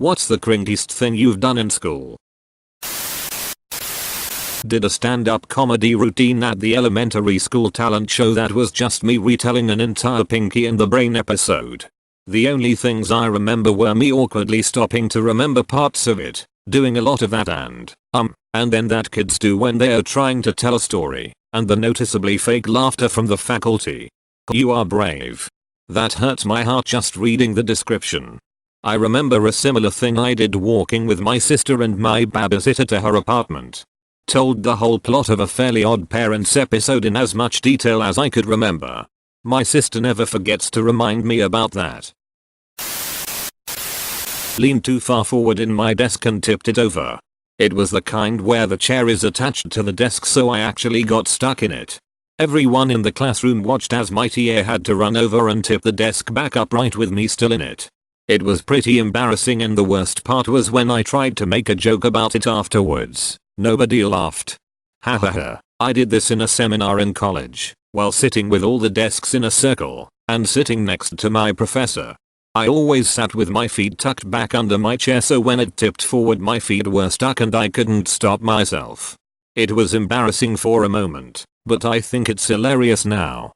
What's the cringiest thing you've done in school? Did a stand-up comedy routine at the elementary school talent show that was just me retelling an entire Pinky and the Brain episode. The only things I remember were me awkwardly stopping to remember parts of it, doing a lot of that and then that kids do when they are trying to tell a story, and the noticeably fake laughter from the faculty. You are brave. That hurt my heart just reading the description. I remember a similar thing I did walking with my sister and my babysitter to her apartment. Told the whole plot of a Fairly Odd Parents episode in as much detail as I could remember. My sister never forgets to remind me about that. Leaned too far forward in my desk and tipped it over. It was the kind where the chair is attached to the desk, so I actually got stuck in it. Everyone in the classroom watched as my TA had to run over and tip the desk back upright with me still in it. It was pretty embarrassing, and the worst part was when I tried to make a joke about it afterwards. Nobody laughed. Hahaha. I did this in a seminar in college, while sitting with all the desks in a circle, and sitting next to my professor. I always sat with my feet tucked back under my chair, so when it tipped forward my feet were stuck and I couldn't stop myself. It was embarrassing for a moment, but I think it's hilarious now.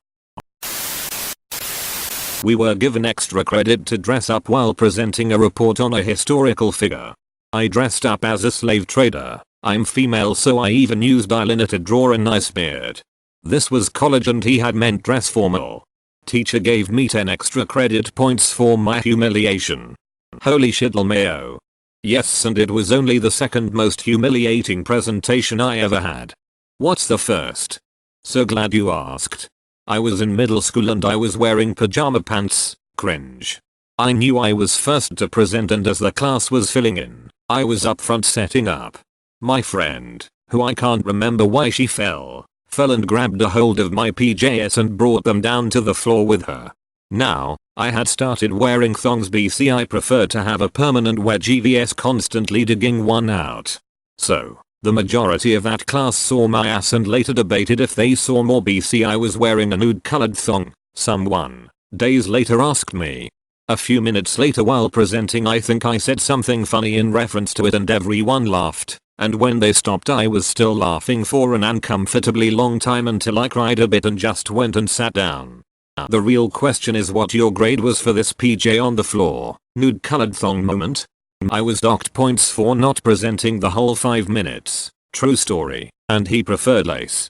We were given extra credit to dress up while presenting a report on a historical figure. I dressed up as a slave trader. I'm female, so I even used eyeliner to draw a nice beard. This was college and he had meant dress formal. Teacher gave me 10 extra credit points for my humiliation. Holy shit mayo. Yes, and it was only the second most humiliating presentation I ever had. What's the first? So glad you asked. I was in middle school and I was wearing pajama pants. Cringe. I knew I was first to present, and as the class was filling in, I was up front setting up. My friend, who I can't remember why she fell and grabbed a hold of my PJs and brought them down to the floor with her. Now, I had started wearing thongs BC. I preferred to have a permanent wedge vs constantly digging one out. So, the majority of that class saw my ass and later debated if they saw more BC I was wearing a nude colored thong. Someone, days later, asked me. A few minutes later while presenting, I think I said something funny in reference to it and everyone laughed. And when they stopped, I was still laughing for an uncomfortably long time until I cried a bit and just went and sat down. The real question is what your grade was for this PJ on the floor, nude colored thong moment. I was docked points for not presenting the whole 5 minutes. True story. And he preferred lace.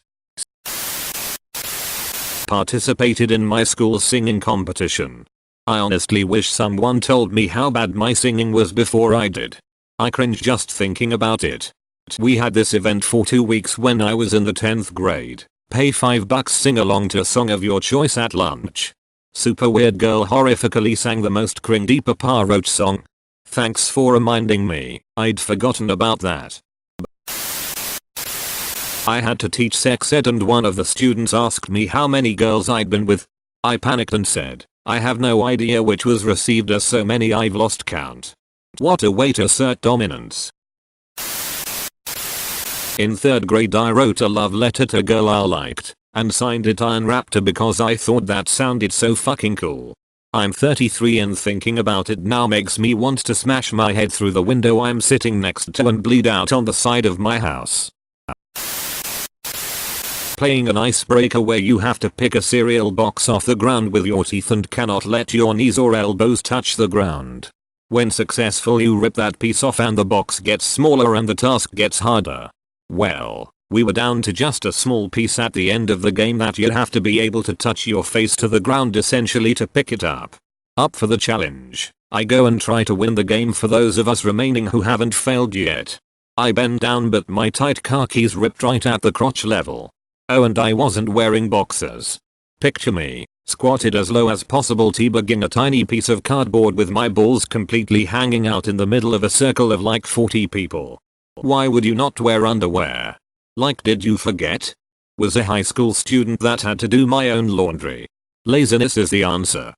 Participated in my school singing competition. I honestly wish someone told me how bad my singing was before I did. I cringe just thinking about it. We had this event for 2 weeks when I was in the 10th grade. Pay $5, sing along to a song of your choice at lunch. Super weird girl horrifically sang the most cringy Papa Roach song. Thanks for reminding me, I'd forgotten about that. I had to teach sex ed and one of the students asked me how many girls I'd been with. I panicked and said, I have no idea, which was received as so many I've lost count. What a way to assert dominance. In 3rd grade I wrote a love letter to a girl I liked, and signed it Iron Raptor because I thought that sounded so fucking cool. I'm 33 and thinking about it now makes me want to smash my head through the window I'm sitting next to and bleed out on the side of my house. Playing an icebreaker where you have to pick a cereal box off the ground with your teeth and cannot let your knees or elbows touch the ground. When successful, you rip that piece off and the box gets smaller and the task gets harder. Well, we were down to just a small piece at the end of the game that you'd have to be able to touch your face to the ground essentially to pick it up. Up for the challenge, I go and try to win the game for those of us remaining who haven't failed yet. I bend down but my tight khakis ripped right at the crotch level. Oh, and I wasn't wearing boxers. Picture me, squatted as low as possible teabagging a tiny piece of cardboard with my balls completely hanging out in the middle of a circle of like 40 people. Why would you not wear underwear? Like, did you forget? Was a high school student that had to do my own laundry. Laziness is the answer.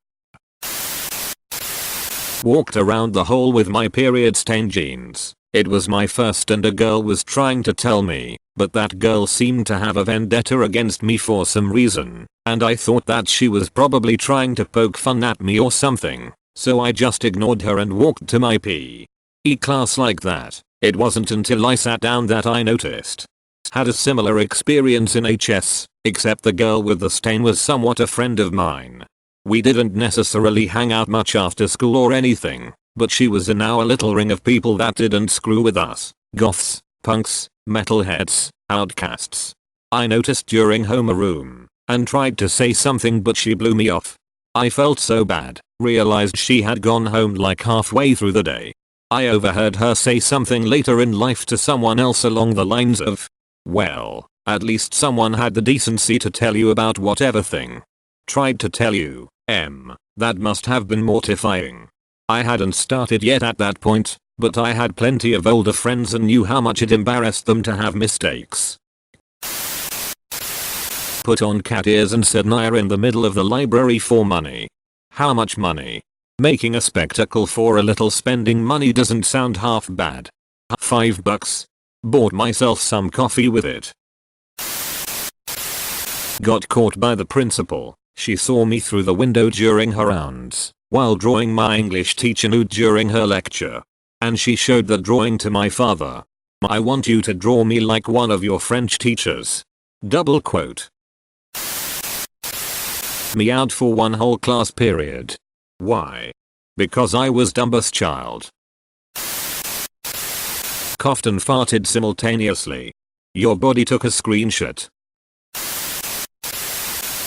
Walked around the hall with my period stained jeans. It was my first and a girl was trying to tell me, but that girl seemed to have a vendetta against me for some reason, and I thought that she was probably trying to poke fun at me or something, so I just ignored her and walked to my pee. class like that. It wasn't until I sat down that I noticed. Had a similar experience in HS, except the girl with the stain was somewhat a friend of mine. We didn't necessarily hang out much after school or anything, but she was in our little ring of people that didn't screw with us. Goths, punks, metalheads, outcasts. I noticed during homeroom, and tried to say something but she blew me off. I felt so bad, realized she had gone home like halfway through the day. I overheard her say something later in life to someone else along the lines of, "Well, at least someone had the decency to tell you about whatever thing tried to tell you, that must have been mortifying." I hadn't started yet at that point, but I had plenty of older friends and knew how much it embarrassed them to have mistakes. Put on cat ears and said Naya in the middle of the library for money. How much money? Making a spectacle for a little spending money doesn't sound half bad. $5. Bought myself some coffee with it. Got caught by the principal. She saw me through the window during her rounds, while drawing my English teacher nude during her lecture. And she showed the drawing to my father. "I want you to draw me like one of your French teachers." Double quote. Meowed for one whole class period. Why? Because I was dumbest child. Coughed and farted simultaneously. Your body took a screenshot.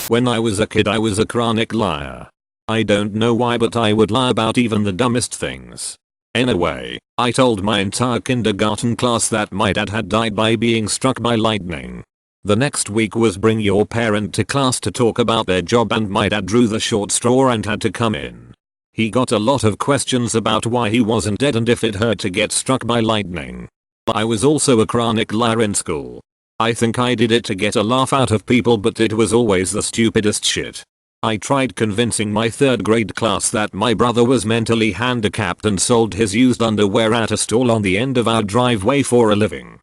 When I was a kid I was a chronic liar. I don't know why but I would lie about even the dumbest things. Anyway, I told my entire kindergarten class that my dad had died by being struck by lightning. The next week was bring your parent to class to talk about their job and my dad drew the short straw and had to come in. He got a lot of questions about why he wasn't dead and if it hurt to get struck by lightning. I was also a chronic liar in school. I think I did it to get a laugh out of people but it was always the stupidest shit. I tried convincing my 3rd grade class that my brother was mentally handicapped and sold his used underwear at a stall on the end of our driveway for a living.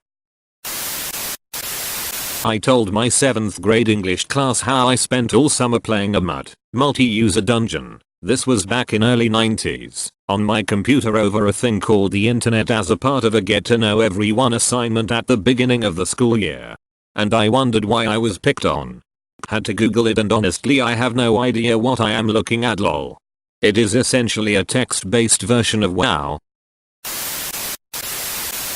I told my 7th grade English class how I spent all summer playing a multi-user dungeon. This was back in early 90s, on my computer over a thing called the internet as a part of a get to know everyone assignment at the beginning of the school year. And I wondered why I was picked on. Had to Google it and honestly I have no idea what I am looking at lol. It is essentially a text-based version of WoW.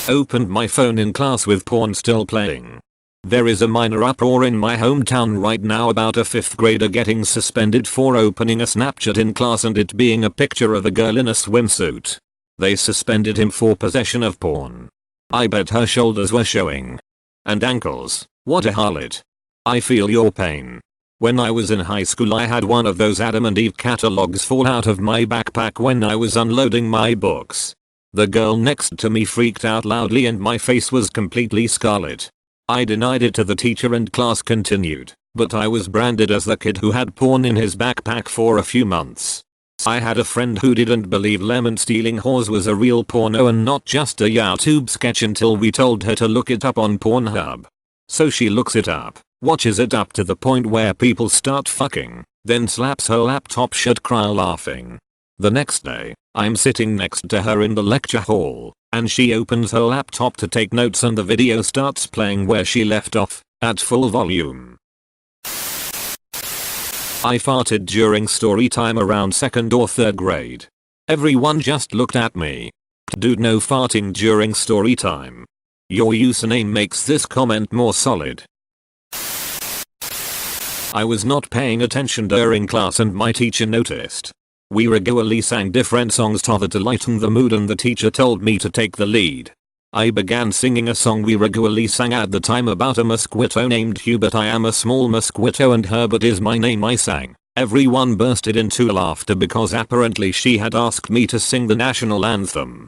Opened my phone in class with porn still playing. There is a minor uproar in my hometown right now about a 5th grader getting suspended for opening a Snapchat in class and it being a picture of a girl in a swimsuit. They suspended him for possession of porn. I bet her shoulders were showing. And ankles. What a harlot. I feel your pain. When I was in high school I had one of those Adam and Eve catalogs fall out of my backpack when I was unloading my books. The girl next to me freaked out loudly and my face was completely scarlet. I denied it to the teacher and class continued, but I was branded as the kid who had porn in his backpack for a few months. I had a friend who didn't believe lemon stealing whores was a real porno and not just a YouTube sketch until we told her to look it up on Pornhub. So she looks it up, watches it up to the point where people start fucking, then slaps her laptop shut cry laughing. The next day, I'm sitting next to her in the lecture hall, and she opens her laptop to take notes and the video starts playing where she left off, at full volume. I farted during story time around 2nd or 3rd grade. Everyone just looked at me. Dude, no farting during story time. Your username makes this comment more solid. I was not paying attention during class and my teacher noticed. We regularly sang different songs together to lighten the mood and the teacher told me to take the lead. I began singing a song we regularly sang at the time about a mosquito named Hubert. I am a small mosquito and Herbert is my name, I sang. Everyone bursted into laughter because apparently she had asked me to sing the national anthem.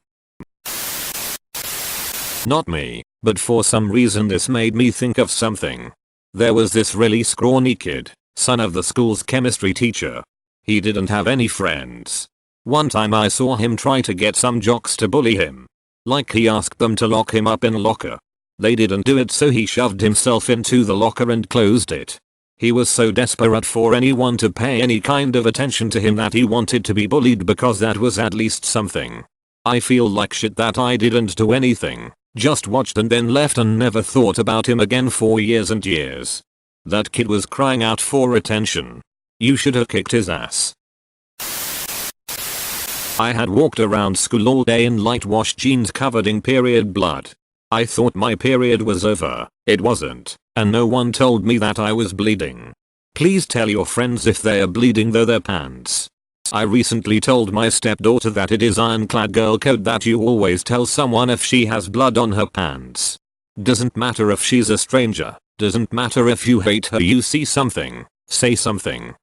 Not me, but for some reason this made me think of something. There was this really scrawny kid, son of the school's chemistry teacher. He didn't have any friends. One time I saw him try to get some jocks to bully him. Like he asked them to lock him up in a locker. They didn't do it so he shoved himself into the locker and closed it. He was so desperate for anyone to pay any kind of attention to him that he wanted to be bullied because that was at least something. I feel like shit that I didn't do anything, just watched and then left and never thought about him again for years and years. That kid was crying out for attention. You should have kicked his ass. I had walked around school all day in light wash jeans covered in period blood. I thought my period was over. It wasn't, and no one told me that I was bleeding. Please tell your friends if they are bleeding through their pants. I recently told my stepdaughter that it is ironclad girl code that you always tell someone if she has blood on her pants. Doesn't matter if she's a stranger, doesn't matter if you hate her, you see something, say something.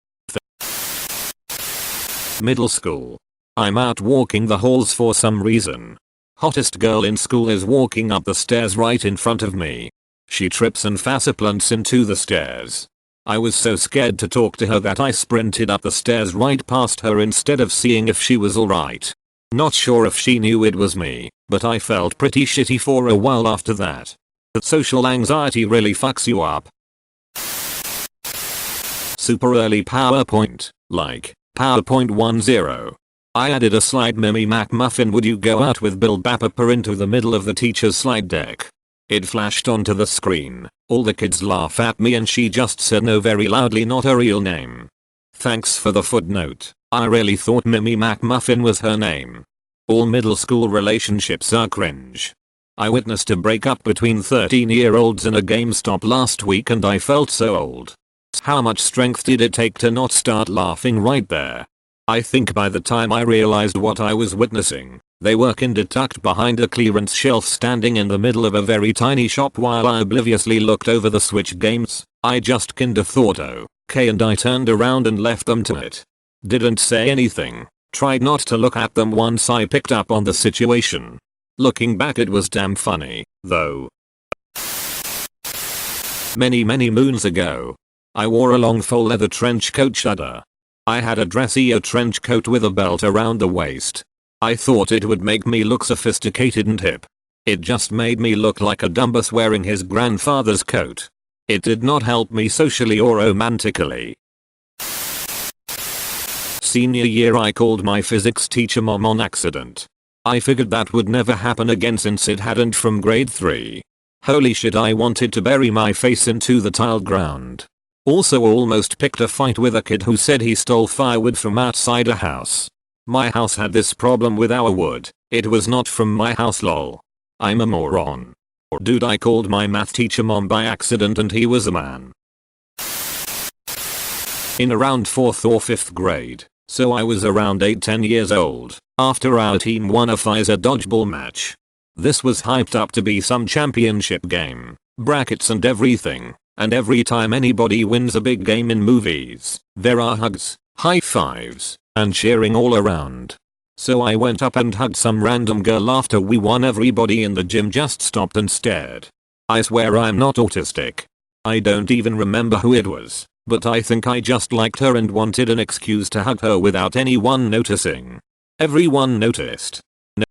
Middle school. I'm out walking the halls for some reason. Hottest girl in school is walking up the stairs right in front of me. She trips and faceplants into the stairs. I was so scared to talk to her that I sprinted up the stairs right past her instead of seeing if she was alright. Not sure if she knew it was me, but I felt pretty shitty for a while after that. That social anxiety really fucks you up. Super early PowerPoint, like PowerPoint 10. I added a slide Mimi McMuffin would you go out with Bill Bapper into the middle of the teacher's slide deck. It flashed onto the screen, all the kids laugh at me and she just said no very loudly, not a real name. Thanks for the footnote, I really thought Mimi McMuffin was her name. All middle school relationships are cringe. I witnessed a breakup between 13-year-olds in a GameStop last week and I felt so old. How much strength did it take to not start laughing right there? I think by the time I realized what I was witnessing, they were kinda tucked behind a clearance shelf standing in the middle of a very tiny shop while I obliviously looked over the Switch games. I just kinda thought okay and I turned around and left them to it. Didn't say anything, tried not to look at them once I picked up on the situation. Looking back it was damn funny, though. Many moons ago, I wore a long faux leather trench coat shudder. I had a dressier trench coat with a belt around the waist. I thought it would make me look sophisticated and hip. It just made me look like a dumbass wearing his grandfather's coat. It did not help me socially or romantically. Senior year I called my physics teacher mom on accident. I figured that would never happen again since it hadn't from grade 3. Holy shit, I wanted to bury my face into the tiled ground. Also almost picked a fight with a kid who said he stole firewood from outside a house. My house had this problem with our wood. It was not from my house, lol. I'm a moron. Dude, I called my math teacher mom by accident and he was a man. In around 4th or 5th grade, so I was around 8-10 years old, after our team won a FISA dodgeball match. This was hyped up to be some championship game, brackets and everything. And every time anybody wins a big game in movies, there are hugs, high fives, and cheering all around. So I went up and hugged some random girl after we won. Everybody in the gym just stopped and stared. I swear I'm not autistic. I don't even remember who it was, but I think I just liked her and wanted an excuse to hug her without anyone noticing. Everyone noticed. No.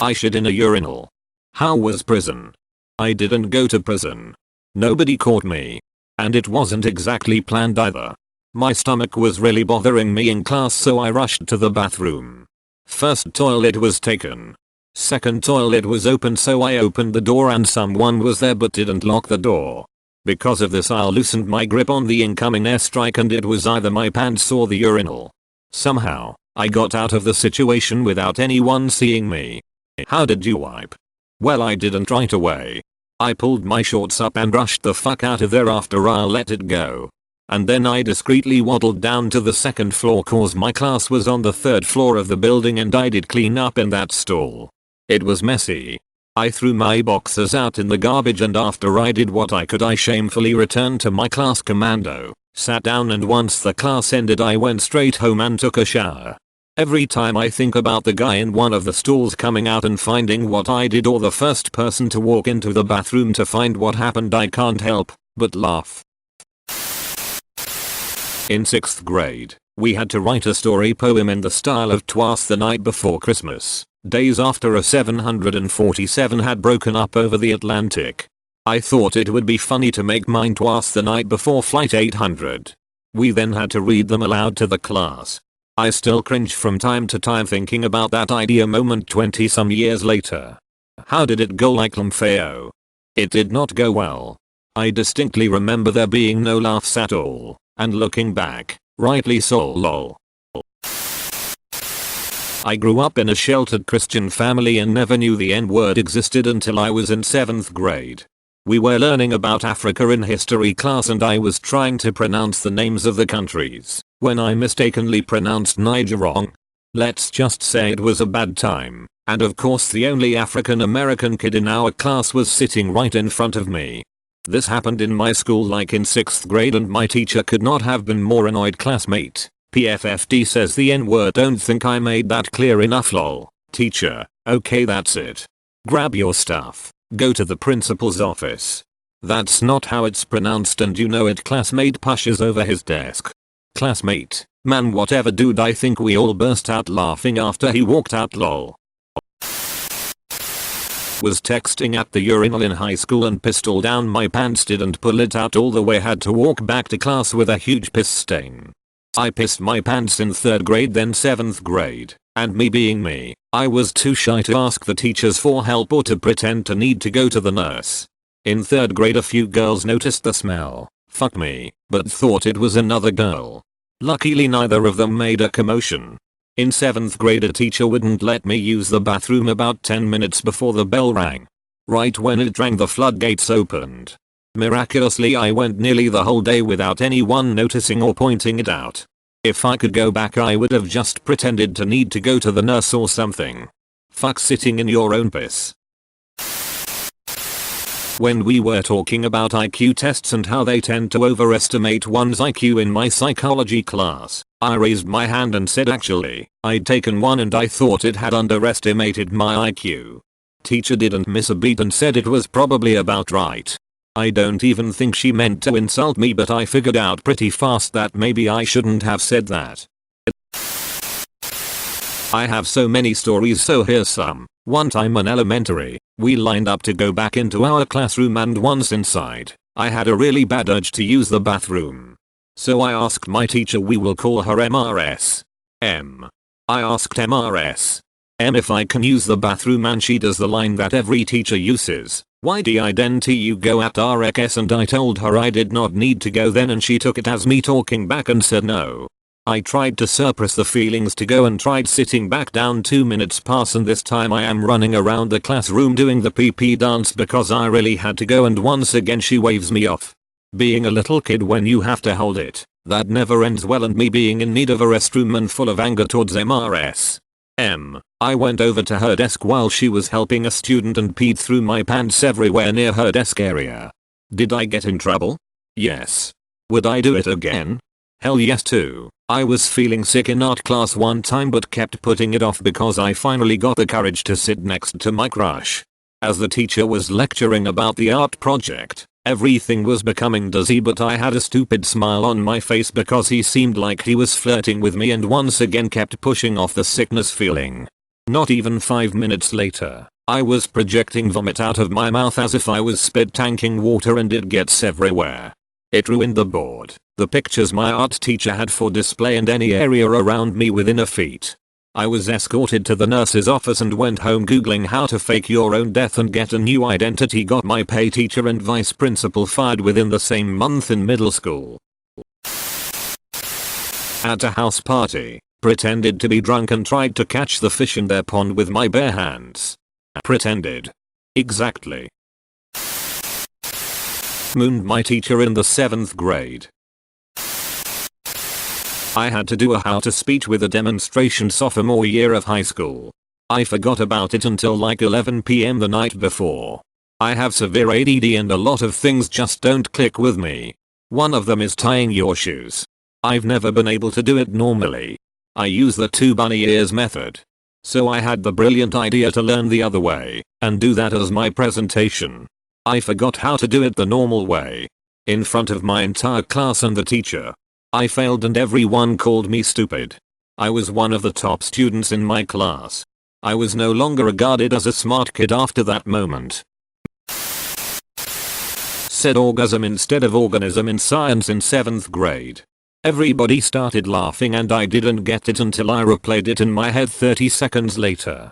I shit in a urinal. How was prison? I didn't go to prison. Nobody caught me. And it wasn't exactly planned either. My stomach was really bothering me in class, so I rushed to the bathroom. First toilet was taken. Second toilet was open, so I opened the door and someone was there but didn't lock the door. Because of this I loosened my grip on the incoming airstrike and it was either my pants or the urinal. Somehow, I got out of the situation without anyone seeing me. How did you wipe? Well, I didn't right away. I pulled my shorts up and rushed the fuck out of there after I let it go. And then I discreetly waddled down to the 2nd floor cause my class was on the 3rd floor of the building and I did clean up in that stall. It was messy. I threw my boxers out in the garbage and after I did what I could I shamefully returned to my class commando, sat down and once the class ended I went straight home and took a shower. Every time I think about the guy in one of the stalls coming out and finding what I did or the first person to walk into the bathroom to find what happened, I can't help but laugh. In 6th grade, we had to write a story poem in the style of Twas the Night Before Christmas, days after a 747 had broken up over the Atlantic. I thought it would be funny to make mine Twas the Night Before Flight 800. We then had to read them aloud to the class. I still cringe from time to time thinking about that idea moment 20 some years later. How did it go like LMFAO? It did not go well. I distinctly remember there being no laughs at all, and looking back, rightly so lol. I grew up in a sheltered Christian family and never knew the N-word existed until I was in 7th grade. We were learning about Africa in history class and I was trying to pronounce the names of the countries, when I mistakenly pronounced Niger wrong. Let's just say it was a bad time, and of course the only African American kid in our class was sitting right in front of me. This happened in my school like in 6th grade and my teacher could not have been more annoyed. Classmate, PFFD says the N-word. Don't think I made that clear enough lol. Teacher, okay that's it. Grab your stuff, go to the principal's office. That's not how it's pronounced and you know it. Classmate pushes over his desk. Classmate, man whatever dude. I think we all burst out laughing after he walked out lol. Was texting at the urinal in high school and pissed all down my pants, didn't pull it out all the way, had to walk back to class with a huge piss stain. I pissed my pants in 3rd grade then 7th grade, and me being me, I was too shy to ask the teachers for help or to pretend to need to go to the nurse. In 3rd grade a few girls noticed the smell, fuck me, but thought it was another girl. Luckily neither of them made a commotion. In 7th grade a teacher wouldn't let me use the bathroom about 10 minutes before the bell rang. Right when it rang the floodgates opened. Miraculously I went nearly the whole day without anyone noticing or pointing it out. If I could go back I would have just pretended to need to go to the nurse or something. Fuck sitting in your own piss. When we were talking about IQ tests and how they tend to overestimate one's IQ in my psychology class, I raised my hand and said actually, I'd taken one and I thought it had underestimated my IQ. Teacher didn't miss a beat and said it was probably about right. I don't even think she meant to insult me, but I figured out pretty fast that maybe I shouldn't have said that. I have so many stories, so here's some. One time in elementary, we lined up to go back into our classroom and once inside, I had a really bad urge to use the bathroom. So I asked my teacher, we will call her MRS. M. I asked MRS. M if I can use the bathroom and she does the line that every teacher uses. Why didn't you go at RX? And I told her I did not need to go then and she took it as me talking back and said no. I tried to suppress the feelings to go and tried sitting back down. 2 minutes pass and this time I am running around the classroom doing the PP dance because I really had to go and once again she waves me off. Being a little kid when you have to hold it, that never ends well, and me being in need of a restroom and full of anger towards MRS. M. I went over to her desk while she was helping a student and peed through my pants everywhere near her desk area. Did I get in trouble? Yes. Would I do it again? Hell yes too. I was feeling sick in art class one time but kept putting it off because I finally got the courage to sit next to my crush. As the teacher was lecturing about the art project, everything was becoming dizzy but I had a stupid smile on my face because he seemed like he was flirting with me and once again kept pushing off the sickness feeling. Not even 5 minutes later, I was projecting vomit out of my mouth as if I was spit tanking water and it gets everywhere. It ruined the board, the pictures my art teacher had for display and any area around me within a feet. I was escorted to the nurse's office and went home googling how to fake your own death and get a new identity. Got my pay teacher and vice principal fired within the same month in middle school. At a house party, pretended to be drunk and tried to catch the fish in their pond with my bare hands. Pretended. Exactly. Mooned my teacher in the 7th grade. I had to do a how to speech with a demonstration sophomore year of high school. I forgot about it until like 11 PM the night before. I have severe ADD and a lot of things just don't click with me. One of them is tying your shoes. I've never been able to do it normally. I use the 2 bunny ears method. So I had the brilliant idea to learn the other way and do that as my presentation. I forgot how to do it the normal way. In front of my entire class and the teacher. I failed and everyone called me stupid. I was one of the top students in my class. I was no longer regarded as a smart kid after that moment. Said orgasm instead of organism in science in 7th grade. Everybody started laughing and I didn't get it until I replayed it in my head 30 seconds later.